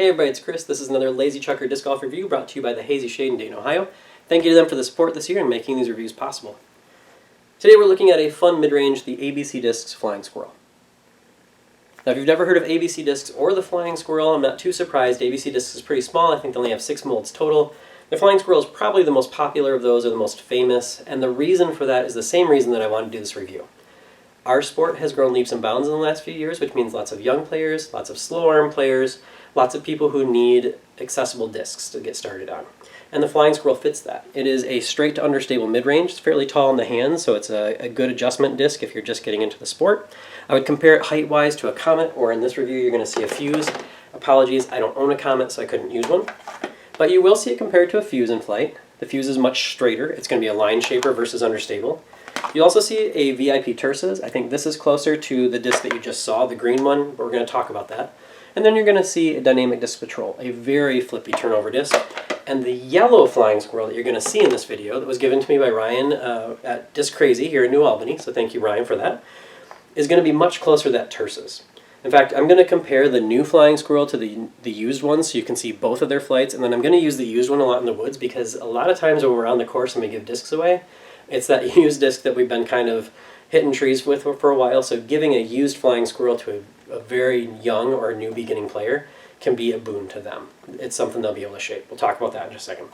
Hey everybody, it's Chris. This is another Lazy Chucker Disc Golf review brought to you by the Hazy Shade in Dayton, Ohio. Thank you to them for the support this year in making these reviews possible. Today we're looking at a fun mid-range, the ABC Discs Flying Squirrel. Now if you've never heard of ABC Discs or the Flying Squirrel, I'm not too surprised. ABC Discs is pretty small. I think they only have 6 molds total. The Flying Squirrel is probably the most popular of those, or the most famous, and the reason for that is the same reason that I wanted to do this review. Our sport has grown leaps and bounds in the last few years, which means lots of young players, lots of slow arm players, lots of people who need accessible discs to get started on. And the Flying Squirrel fits that. It is a straight to understable mid-range. It's fairly tall in the hands, so it's a good adjustment disc if you're just getting into the sport. I would compare it height-wise to a Comet, or in this review you're going to see a Fuse. Apologies, I don't own a Comet, so I couldn't use one. But you will see it compared to a Fuse in flight. The Fuse is much straighter. It's going to be a line shaper versus understable. You'll also see a VIP Tursas. I think this is closer to the disc that you just saw, the green one, but we're going to talk about that. And then you're going to see a Dynamic Disc Patrol, a very flippy turnover disc. And the yellow Flying Squirrel that you're going to see in this video, that was given to me by Ryan at Disc Crazy here in New Albany, so thank you Ryan for that, is going to be much closer to that Tursas. In fact, I'm going to compare the new Flying Squirrel to the used one so you can see both of their flights, and then I'm going to use the used one a lot in the woods because a lot of times when we're on the course and we give discs away, it's that used disc that we've been kind of hitting trees with for a while, so giving a used Flying Squirrel to a very young or new beginning player can be a boon to them. It's something they'll be able to shape. We'll talk about that in just a second.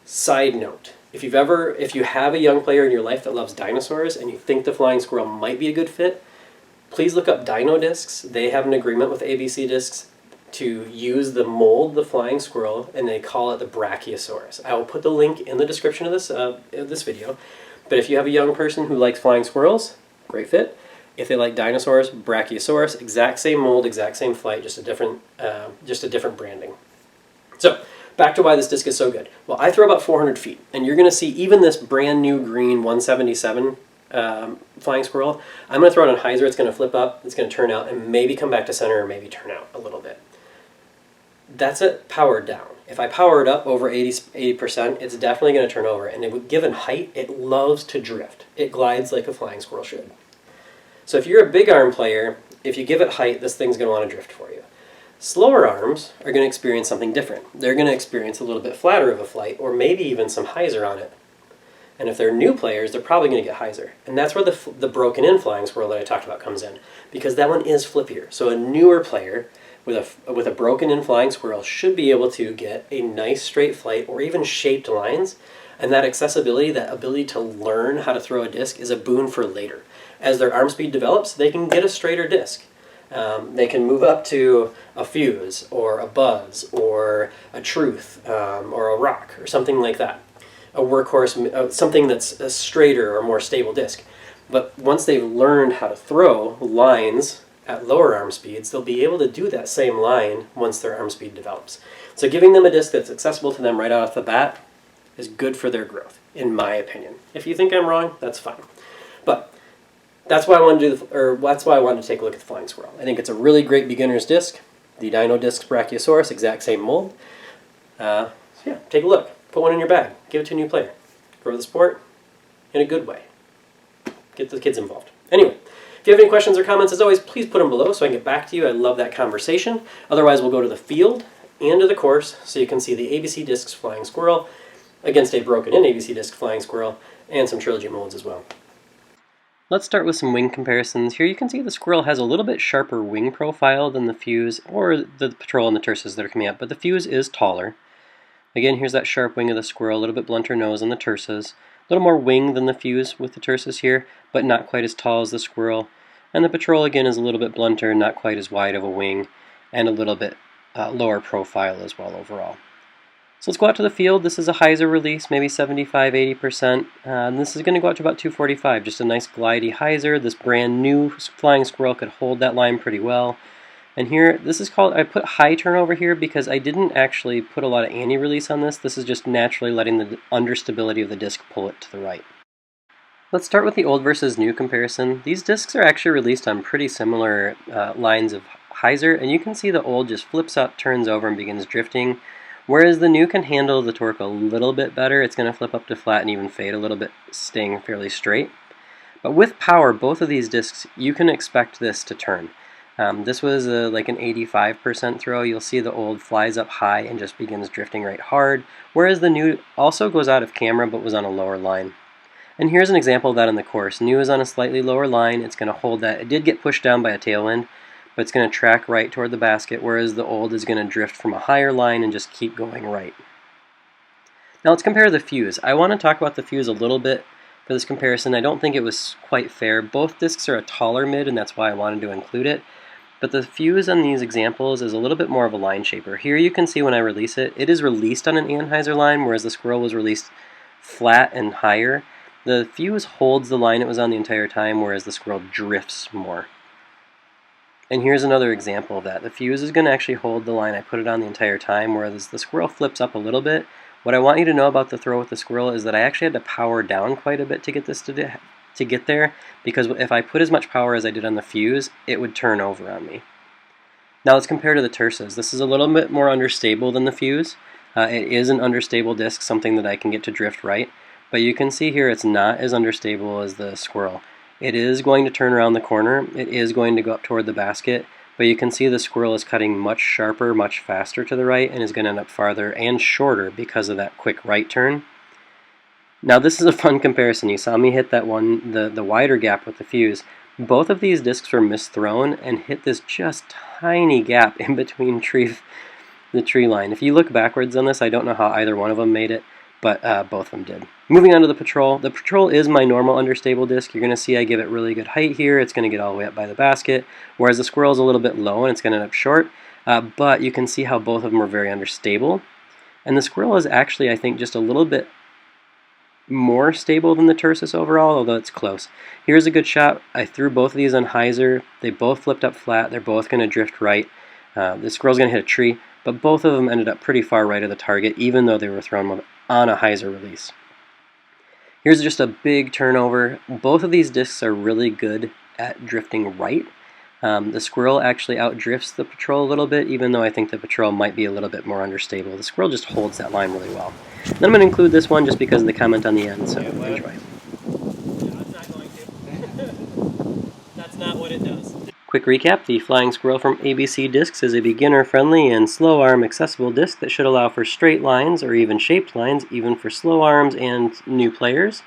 Side note, if you have a young player in your life that loves dinosaurs and you think the Flying Squirrel might be a good fit, please look up Dino Discs. They have an agreement with ABC Discs to use the mold, the Flying Squirrel, and they call it the Brachiosaurus. I will put the link in the description of this video. But if you have a young person who likes Flying Squirrels, great fit. If they like dinosaurs, Brachiosaurus, exact same mold, exact same flight, just a different branding. So back to why this disc is so good. Well, I throw about 400 feet, and you're going to see even this brand new green 177 Flying Squirrel. I'm going to throw it on hyzer. It's going to flip up, it's going to turn out, and maybe come back to center, or maybe turn out a little bit. That's it powered down. If I power it up over 80%, it's definitely going to turn over. And given height, it loves to drift. It glides like a Flying Squirrel should. So if you're a big arm player, if you give it height, this thing's going to want to drift for you. Slower arms are going to experience something different. They're going to experience a little bit flatter of a flight, or maybe even some hyzer on it. And if they're new players, they're probably going to get hyzer. And that's where the broken-in Flying Squirrel that I talked about comes in, because that one is flippier. So a newer player with a broken-in Flying Squirrel should be able to get a nice straight flight, or even shaped lines. And that accessibility, that ability to learn how to throw a disc, is a boon for later. As their arm speed develops, they can get a straighter disc. They can move up to a Fuse, or a Buzz, or a Truth, or a Rock, or something like that. A workhorse, something that's a straighter or more stable disc. But once they've learned how to throw lines at lower arm speeds, they'll be able to do that same line once their arm speed develops. So giving them a disc that's accessible to them right off the bat is good for their growth, in my opinion. If you think I'm wrong, that's fine. But that's why I wanted to take a look at the Flying Squirrel. I think it's a really great beginner's disc. The Dino Discs Brachiosaurus, exact same mold. So yeah, take a look. Put one in your bag. Give it to a new player. Grow the sport in a good way. Get the kids involved. Anyway, if you have any questions or comments, as always, please put them below so I can get back to you. I love that conversation. Otherwise, we'll go to the field and to the course so you can see the ABC Discs Flying Squirrel against a broken-in ABC Disc Flying Squirrel and some trilogy molds as well. Let's start with some wing comparisons. Here you can see the Squirrel has a little bit sharper wing profile than the Fuse or the Patrol and the Tursas that are coming up, but the Fuse is taller. Again, here's that sharp wing of the Squirrel, a little bit blunter nose on the Tursas. A little more wing than the Fuse with the Tursas here, but not quite as tall as the Squirrel. And the Patrol again is a little bit blunter, not quite as wide of a wing, and a little bit lower profile as well overall. So let's go out to the field. This is a hyzer release, maybe 75–80%. And this is going to go out to about 245, just a nice glidey hyzer. This brand new Flying Squirrel could hold that line pretty well. And here, this is called, I put high turnover here because I didn't actually put a lot of anti-release on this. This is just naturally letting the understability of the disc pull it to the right. Let's start with the old versus new comparison. These discs are actually released on pretty similar lines of hyzer, and you can see the old just flips up, turns over, and begins drifting. Whereas the new can handle the torque a little bit better. It's going to flip up to flat and even fade a little bit, staying fairly straight. But with power, both of these discs, you can expect this to turn. This was like an 85% throw. You'll see the old flies up high and just begins drifting right hard, whereas the new also goes out of camera but was on a lower line. And here's an example of that in the course. New is on a slightly lower line. It's going to hold that. It did get pushed down by a tailwind, but it's going to track right toward the basket, whereas the old is going to drift from a higher line and just keep going right. Now let's compare the fuse. I want to talk about the fuse a little bit for this comparison. I don't think it was quite fair. Both discs are a taller mid, and that's why I wanted to include it. But the fuse on these examples is a little bit more of a line shaper. Here you can see when I release it, it is released on an Anheuser line, whereas the Squirrel was released flat and higher. The fuse holds the line it was on the entire time, whereas the Squirrel drifts more. And here's another example of that. The fuse is going to actually hold the line I put it on the entire time, whereas the Squirrel flips up a little bit. What I want you to know about the throw with the Squirrel is that I actually had to power down quite a bit to get this to get there, because if I put as much power as I did on the fuse, it would turn over on me. Now let's compare to the Tursas. This is a little bit more understable than the fuse. It is an understable disc, something that I can get to drift right. But you can see here it's not as understable as the Squirrel. It is going to turn around the corner, it is going to go up toward the basket, but you can see the Squirrel is cutting much sharper, much faster to the right, and is going to end up farther and shorter because of that quick right turn. Now this is a fun comparison. You saw me hit that one, the wider gap with the fuse. Both of these discs were misthrown and hit this just tiny gap in between the tree line. If you look backwards on this, I don't know how either one of them made it, but both of them did. Moving on to the Patrol. The Patrol is my normal understable disc. You're going to see I give it really good height here. It's going to get all the way up by the basket, whereas the Squirrel is a little bit low and it's going to end up short. But you can see how both of them are very understable. And the Squirrel is actually, I think, just a little bit more stable than the Tursas overall, although it's close. Here's a good shot. I threw both of these on hyzer. They both flipped up flat. They're both going to drift right. The Squirrel's going to hit a tree, but both of them ended up pretty far right of the target, even though they were thrown on a hyzer release. Here's just a big turnover. Both of these discs are really good at drifting right. The Squirrel actually outdrifts the Patrol a little bit, even though I think the Patrol might be a little bit more understable. The Squirrel just holds that line really well. And I'm going to include this one just because of the comment on the end, so enjoy. Yeah, I'm not going to. That's not what it does. Quick recap, the Flying Squirrel from ABC Discs is a beginner-friendly and slow-arm accessible disc that should allow for straight lines or even shaped lines, even for slow arms and new players.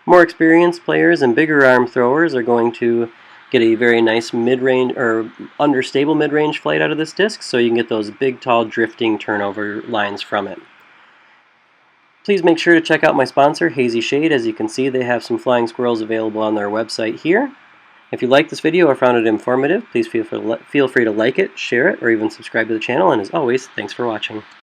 More experienced players and bigger arm throwers are going to get a very nice mid-range or understable mid-range flight out of this disc, so you can get those big, tall, drifting turnover lines from it. Please make sure to check out my sponsor, Hazy Shade. As you can see, they have some Flying Squirrels available on their website here. If you liked this video or found it informative, please feel free to like it, share it, or even subscribe to the channel. And as always, thanks for watching.